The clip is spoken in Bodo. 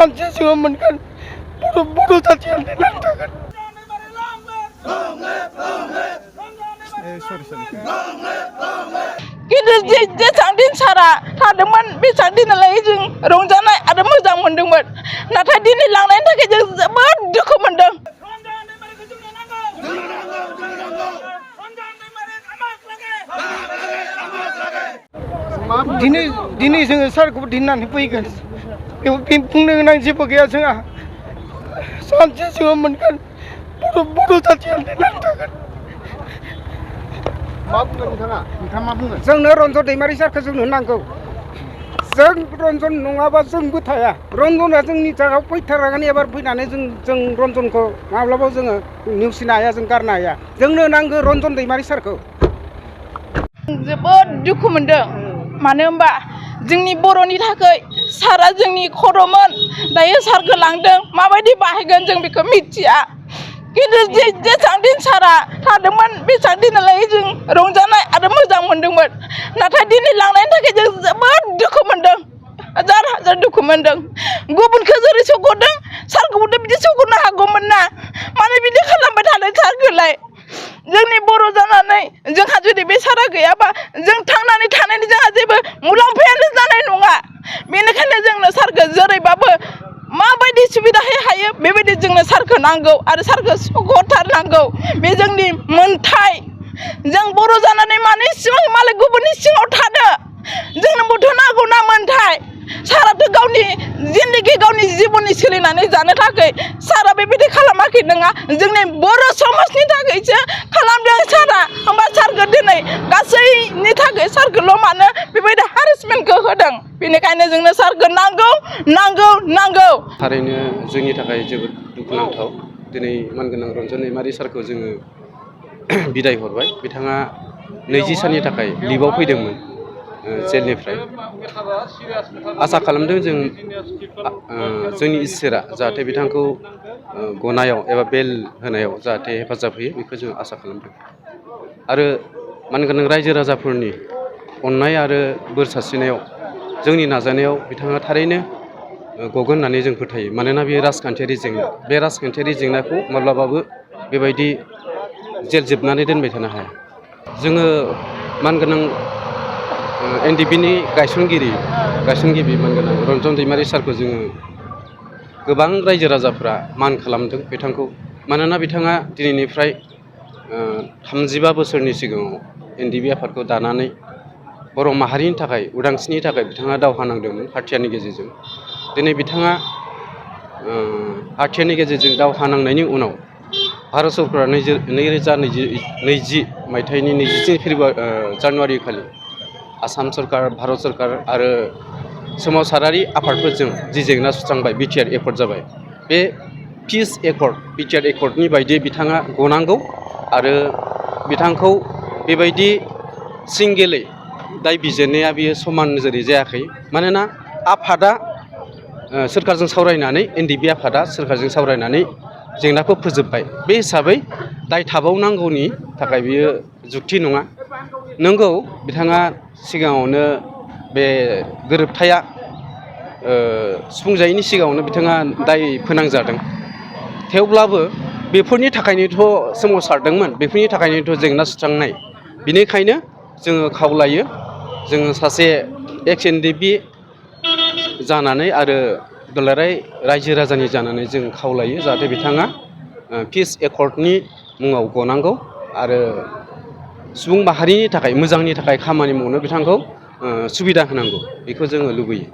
सानसे जोङो मोनगोन बर' जाथिया देरनानै थागोन। खिन्थु जेसां दिन सारा थादोंमोन बेसां दिनालाय जों रंजानाय आरो मोजां मोनदोंमोन, नाथाय दिनै लांनायनि थाखाय जों जोबोद दुखु मोनदों। दिनै जोङो सारखौबो दिननानै फैगोन, बेयाव बुंनो गोनां जेबो गैया जोंहा। सानसे जोङो मोनगोन बर' जाथिया देरनानै थागोन। मा बुंगोन नोंथाङा मा बुंगोन? जोंनो रन्जन दैमारि सारखौ जोंनो नांगौ। जों रन्जन नङाबा जोंबो थाया। रन्जना जोंनि जायगायाव फैथारगोन, एबार फैनानै जों रन्जनखौ माब्लाबाबो जोङो नेवसिनो हाया, जों गारनो हाया। जोंनो नांगौ रन्जन दैमारि सारखौ। जोबोद दुखु मोनदों, मानो होनबा जोंनि बर'नि थाखाय सारा जोंनि खर'मोन। दायो सारखौ लांदों, माबायदि बाहायगोन जों बेखौ मिथिया। खिन्थु जेसां दिन सारा थादोंमोन बेसां दिनालाय जों रंजानाय आरो मोजां मोनदोंमोन, नाथाय दिनै लांनायनि थाखाय जों जोबोद दुखु मोनदों, हाजार दुखु मोनदों। गुबुनखौ जेरै सौगरदों सारखौबोथ' बिदि सौगरनो हागौमोन ना, मानो बिदि खालामबाय थादों सारखौलाय? जोंनि बर' जानानै जोंहा जुदि बे सारा गैयाबा जों थांनानै थानायनि जोंहा जेबो मुलाम्फायानो जानाय नङा। बेनिखायनो जोंनो सारखौ जेरैबाबो माबायदि सुबिदायै हायो बेबायदि जोंनो सारखौ नांगौ आरो सारखौ सौगरथारनांगौ। बे जोंनि मोनथाय। जों बर' जानानै मानो इसिबां मालाय गुबुननि सिङाव थानो? जोंनोबोथ' नांगौ ना मोनथाय। साराथ' गावनि जिन्दगि गावनि जिबननि सोलिनानै जानो थाखाय सारा बेबायदि खालामाखै नङा, जोंनि बर' समाजनि थाखायसो खालामदों सारा। होमबा सारखौ दिनै गासैनि थाखाय सारखौल' मानो बेबायदि हारेसमेन्टखौ होदों? बेनिखायनो जोंनो सारखौ नांगौ। थारैनो जोंनि थाखाय जोबोद दुखुनांथाव। दिनै मानगोनां रन्जन दैमारि सारखौ जोङो बिदाय हरबाय। बिथाङा 20 साननि थाखाय लिभआव फैदोंमोन जेलनिफ्राय। आसा खालामदों जोंनि इसोरा जाहाथे बिथांखौ गनायाव एबा बेल होनायाव जाहाथे हेफाजाब होयो, बेखौ जों आसा खालामदों। आरो मानगोनां रायजो राजाफोरनि अननाय आरो बोर सारस्रिनायाव जोंनि नाजानायाव बिथाङा थारैनो गगोन होननानै जों फोथायो। मानोना बेयो राजखान्थियारि जेंना। बे राजखान्थियारि जेंनाखौ माब्लाबाबो बेबायदि जेल जोबनानै दोनबाय थानो हाया। जोङो मानगोनां NDBनि गायसनगिरि मानगोनां रन्जन दैमारि सारखौ जोङो गोबां रायजो राजाफ्रा मान खालामदों बिथांखौ। मानोना बिथाङा दिनैनिफ्राय 35 बोसोरनि सिगाङाव NDB आफादखौ दानानै बर' माहारिनि थाखाय उदांस्रिनि थाखाय बिथाङा दावहा नांदोंमोन हाथियारनि गेजेरजों। दिनै बिथाङा हाथियारनि गेजेरजों दावहा नांनायनि उनाव भारत सरकारा 2020 मायथाइनि 23 जानुवारि खालि आसाम सरकार, भारत सरकार आरो सोमावसारारि आफादफोरजों जि जेंना सुस्रांबाय, बिटिआर एकर्ड जाबाय। बे पिस एकर्ड, बिटिआर एकर्डनि बायदियै बिथाङा गनांगौ आरो बिथांखौ बेबायदि सिंगेलै दाय बिजिरनाया बियो समान नोजोरै जायाखै। मानोना आफादा सोरखारजों सावरायनानै NDB आफादा सोरखारजों सावरायनानै जेंनाखौ फोजोबबाय। बे हिसाबै दाय थाबावनांगौनि थाखाय बियो जुक्ति नङा। नंगौ, बिथाङा सिगाङावनो बे गोरोबथाया सुफुंजायैनि सिगाङावनो बिथाङा दाय फोनांजादों। थेवब्लाबो बेफोरनि थाखायनोथ' सोमावसारदोंमोन, बेफोरनि थाखायनोथ' जेंना सुस्रांनाय। बेनिखायनो जोङो खावलायो, जोङो सासे एक्स NDB जानानै आरो दुलाराय रायजो राजानि जानानै जों खावलायो जाहाथे बिथाङा पिस एकर्डनि मुङाव गनांगौ आरो सुबुं माहारिनि थाखाय मोजांनि थाखाय खामानि मावनो बिथांखौ सुबिदा होनांगौ, बेखौ जोङो लुबैयो।